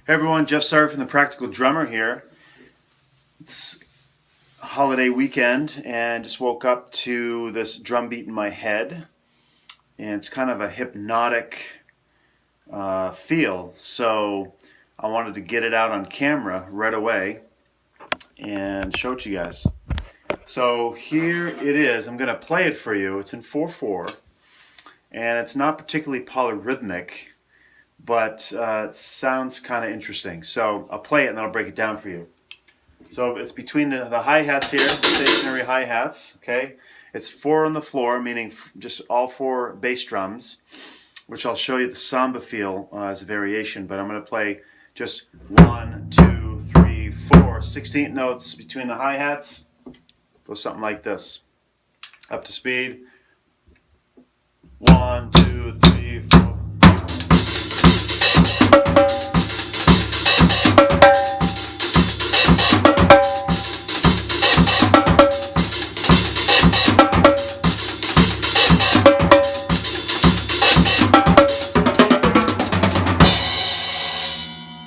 Hey everyone, Jeff Sarver from the Practical Drummer here. It's a holiday weekend and just woke up to this drum beat in my head, and it's kind of a hypnotic feel, so I wanted to get it out on camera right away and show it to you guys. So here it is. I'm going to play it for you. It's in 4/4 and it's not particularly polyrhythmic, but it sounds kind of interesting. So I'll play it and then I'll break it down for you. So it's between the hi-hats here, stationary hi-hats, okay? It's 4 on the floor, meaning just all 4 bass drums, which I'll show you the samba feel as a variation, but I'm going to play just 1, 2, 3, 4, 16th notes between the hi-hats. Goes something like this. Up to speed. 1, 2, 3, 4.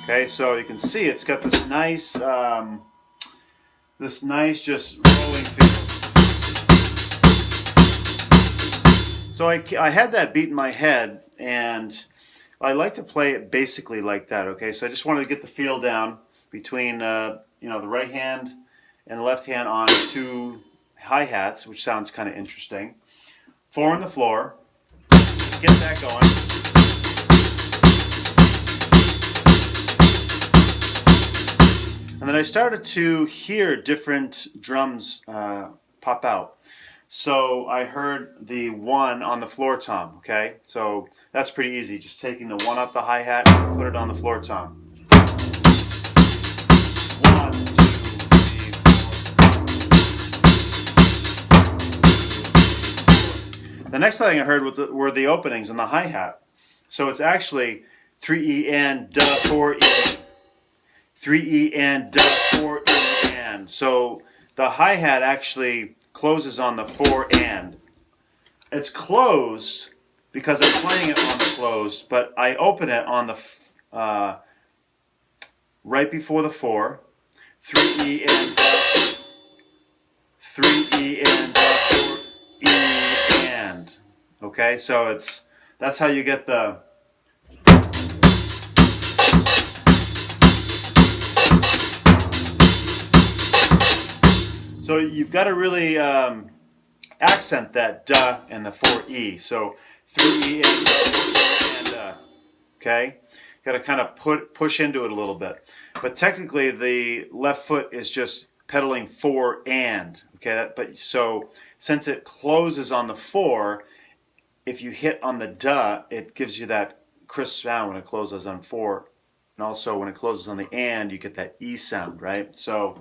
Okay, so you can see it's got this nice just rolling feel. So I had that beat in my head, and I like to play it basically like that. Okay, so I just wanted to get the feel down between the right hand and the left hand on 2 hi-hats, which sounds kind of interesting. 4 on the floor. Get that going. And then I started to hear different drums pop out. So I heard the 1 on the floor tom, okay? So that's pretty easy, just taking the 1 off the hi-hat and put it on the floor tom. 1, 2, 3, 4. The next thing I heard were the openings on the hi-hat. So it's actually 3E and da 4E. 3E and da 4E and. So the hi-hat actually closes on the 4 and. It's closed because I'm playing it on the closed, but I open it on the right before the 4. 3E and da, 3E and da 4E and. Okay, so that's how you get the. So you've got to really accent that da and the 4E. So 3E and okay? Got to kind of push into it a little bit. But technically the left foot is just pedaling 4 and, okay? But so since it closes on the 4, if you hit on the da, it gives you that crisp sound when it closes on 4. And also when it closes on the and, you get that E sound, right? So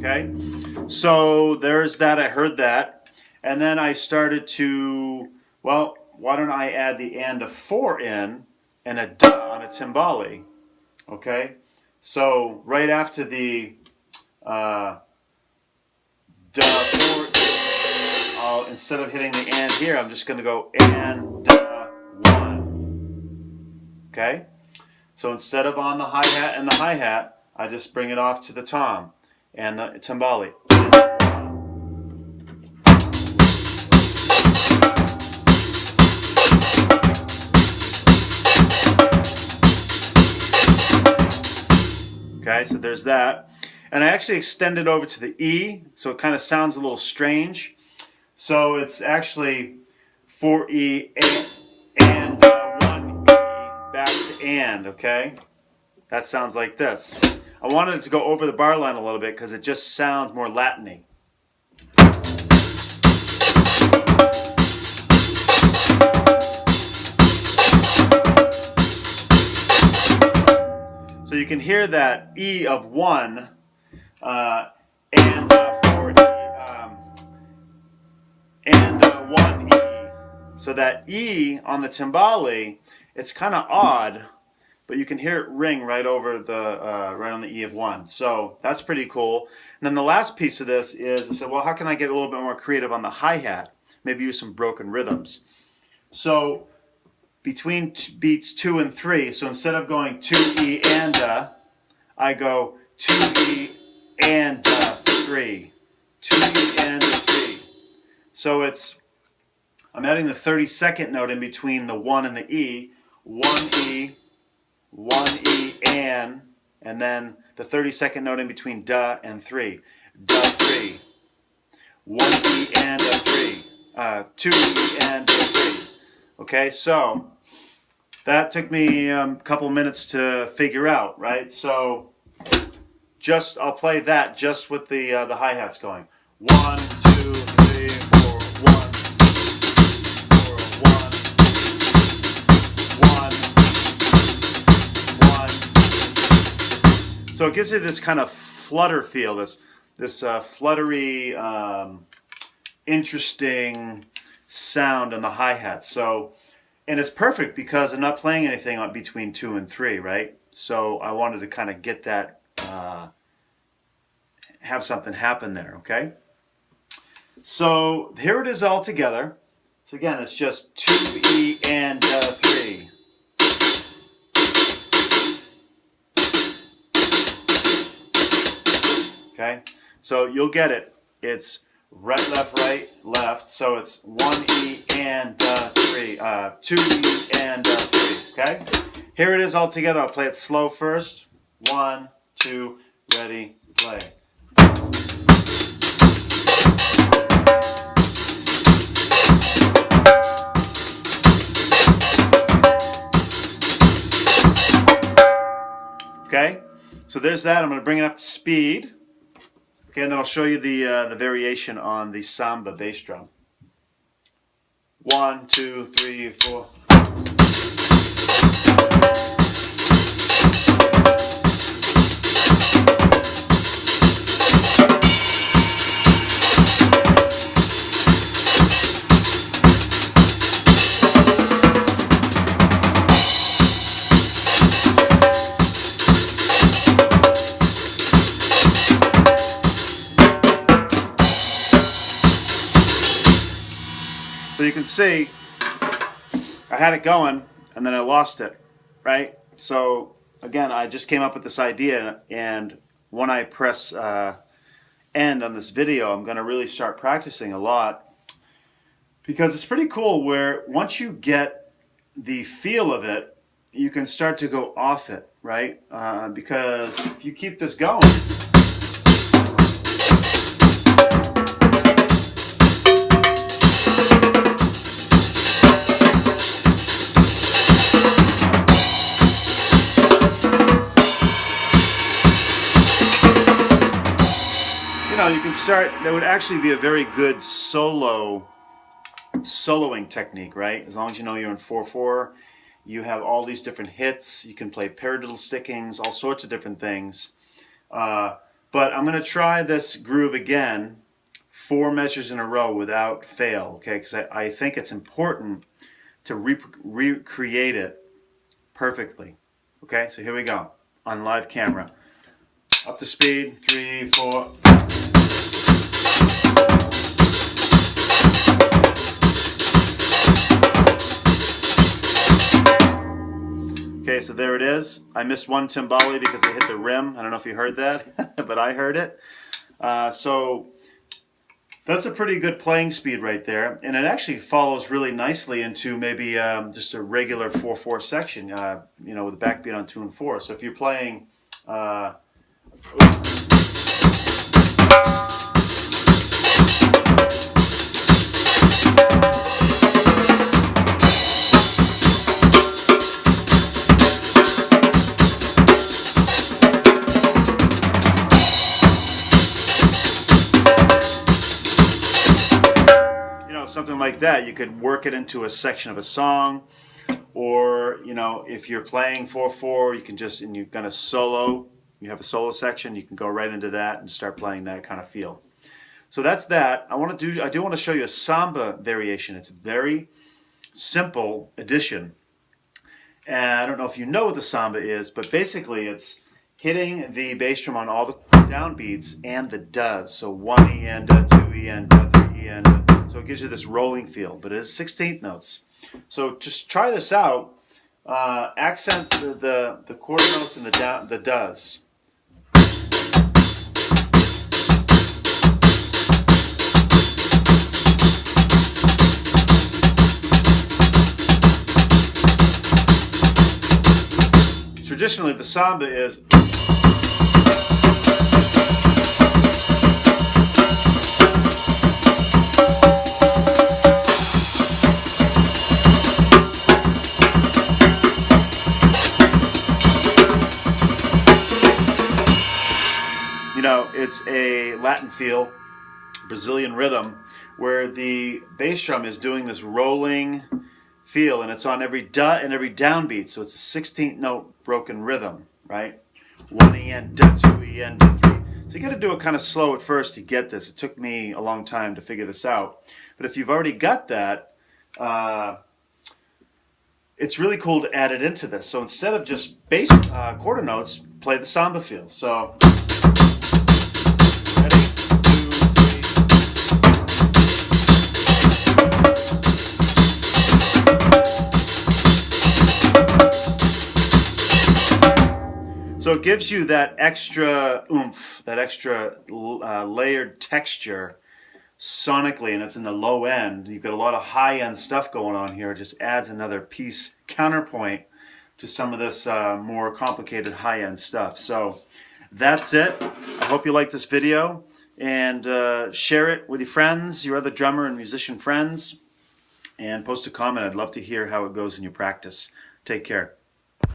okay, so there's that. I heard that, and then I started to, well, why don't I add the and a 4 in and a da on a timbale? Okay, so right after the da 4, instead of hitting the and here, I'm just going to go and da 1. Okay, so instead of on the hi-hat and the hi-hat, I just bring it off to the tom and the timbale. Okay, so there's that. And I actually extended over to the E, so it kind of sounds a little strange. So it's actually 4E and 1E back to and, okay? That sounds like this. I wanted it to go over the bar line a little bit because it just sounds more Latin-y. So you can hear that E of 1 and 4E and 1E. So that E on the timbale, it's kind of odd, but you can hear it ring right over the right on the E of 1. So that's pretty cool. And then the last piece of this is I said, well, how can I get a little bit more creative on the hi-hat? Maybe use some broken rhythms. So between beats 2 and 3, so instead of going 2 E and I go 2 E and 3. 2 E and 3. So I'm adding the 32nd note in between the 1 and the E. 1 E, 1 E and then the 32nd note in between da and 3. Da 3. 1 E and 3. 2 E and 3. Okay, so that took me a couple minutes to figure out, right? So I'll play that just with the hi-hats going. 1, 2, 3, 4, 1, 4, 1, 1, 1. So it gives you this kind of flutter feel, this fluttery, interesting sound on the hi-hats. So, and it's perfect because I'm not playing anything on between 2 and 3, right? So I wanted to kind of get that, have something happen there, okay? So here it is all together. So again, it's just 2 E and 3. Okay, so you'll get it. It's right, left. So it's 1 E and 3, 2 E and 3. Okay, here it is all together. I'll play it slow first. 1, 2, ready, play. Okay, so there's that. I'm going to bring it up to speed. Okay, and then I'll show you the variation on the samba bass drum. 1, 2, 3, 4. So you can see I had it going and then I lost it, right? So again, I just came up with this idea, and when I press end on this video, I'm going to really start practicing a lot, because it's pretty cool where once you get the feel of it, you can start to go off it, right? Because if you keep this going, you can start. That would actually be a very good soloing technique, right? As long as you know you're in 4/4, you have all these different hits. You can play paradiddle stickings, all sorts of different things. But I'm going to try this groove again, 4 measures in a row without fail, okay? Because I think it's important to recreate it perfectly. Okay, so here we go on live camera. Up to speed, 3, 4. Okay, so there it is. I missed one timbale because I hit the rim. I don't know if you heard that, but I heard it. So that's a pretty good playing speed right there, and it actually follows really nicely into maybe just a regular 4/4 section, you know, with a backbeat on 2 and 4. So if you're playing something like that, you could work it into a section of a song, or you know, if you're playing 4/4, you can just, and you're gonna solo, you have a solo section, you can go right into that and start playing that kind of feel. So that's that. I do want to show you a samba variation. It's a very simple addition, And I don't know if you know what the samba is, but basically it's hitting the bass drum on all the downbeats and the does. So 1 E and 2 E and 3 E and so it gives you this rolling feel, but it is 16th notes. So just try this out. Accent the quarter notes and the does. Traditionally, the samba is it's a Latin feel, Brazilian rhythm, where the bass drum is doing this rolling feel, and it's on every duh and every downbeat, so it's a 16th note broken rhythm, right? 1 E and 2 E and 3. So you got to do it kind of slow at first to get this. It took me a long time to figure this out, but if you've already got that, it's really cool to add it into this. So instead of just bass quarter notes, play the samba feel. So ready? 2, 3. So it gives you that extra oomph, that extra layered texture sonically, and it's in the low end. You've got a lot of high-end stuff going on here. It just adds another piece, counterpoint to some of this more complicated high-end stuff. So that's it. I hope you like this video, and share it with your friends, your other drummer and musician friends, and post a comment. I'd love to hear how it goes in your practice. Take care.